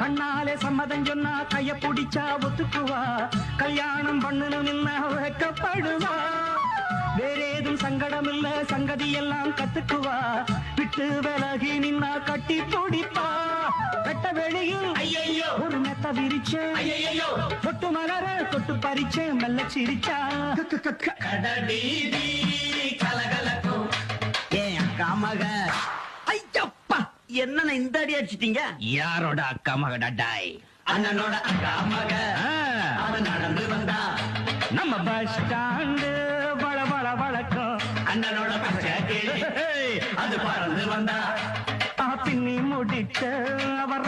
கண்ணாலே சம்மதம் சொன்னா கைய பிடிச்சா ஒத்துக்குவா, கல்யாணம் பண்ணணும் வைக்கப்படுவா. வேறேதும் சங்கடம் இல்ல, சங்கதி எல்லாம் கத்துக்குவா, விட்டு விலகி நின்னா கட்டி பிடிப்பா. வெட்ட வெளியில் ஐயோ ஒரு மெத்த விரிச்சேன், தொட்டு மலர தொட்டு பறிச்சேன், மெல்ல சிரிச்சா. கடவீதி கலகலக்கும் ஏன் அக்கா மக. ஐயப்பா என்ன இந்த அடி அடிச்சிட்டீங்க? யாரோட அக்கா மகடா டாய்? அண்ணனோட அக்கா மக. அவன் நடந்து வந்தா நம்ம பஸ் ஸ்டாண்டு வள வள வழக்கம். அண்ணனோட பச்சை கிளி அது பறந்து வந்தா பின்னி முடிச்ச அவர்